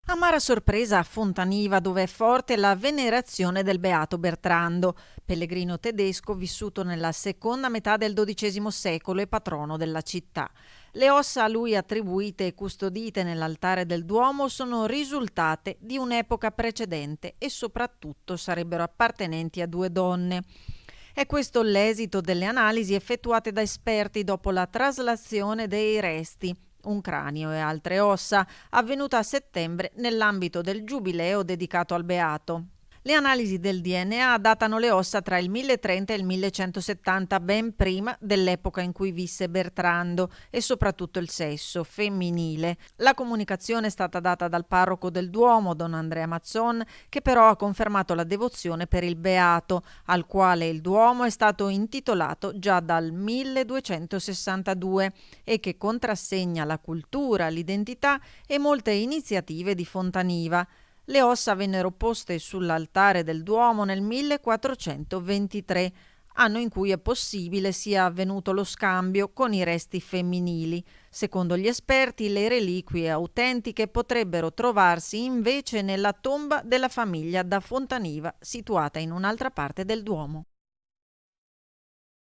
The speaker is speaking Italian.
Amara sorpresa a Fontaniva, dove è forte la venerazione del beato Bertrando, pellegrino tedesco vissuto nella seconda metà del XII secolo e patrono della città. Le ossa a lui attribuite e custodite nell'altare del Duomo sono risultate di un'epoca precedente e soprattutto sarebbero appartenenti a due donne. È questo l'esito delle analisi effettuate da esperti dopo la traslazione dei resti, un cranio e altre ossa, avvenuta a settembre nell'ambito del giubileo dedicato al beato. Le analisi del DNA datano le ossa tra il 1030 e il 1170, ben prima dell'epoca in cui visse Bertrando, e soprattutto il sesso femminile. La comunicazione è stata data dal parroco del Duomo, don Andrea Mazzon, che però ha confermato la devozione per il beato, al quale il Duomo è stato intitolato già dal 1262 e che contrassegna la cultura, l'identità e molte iniziative di Fontaniva. Le ossa vennero poste sull'altare del Duomo nel 1423, anno in cui è possibile sia avvenuto lo scambio con i resti femminili. Secondo gli esperti, le reliquie autentiche potrebbero trovarsi invece nella tomba della famiglia da Fontaniva, situata in un'altra parte del Duomo.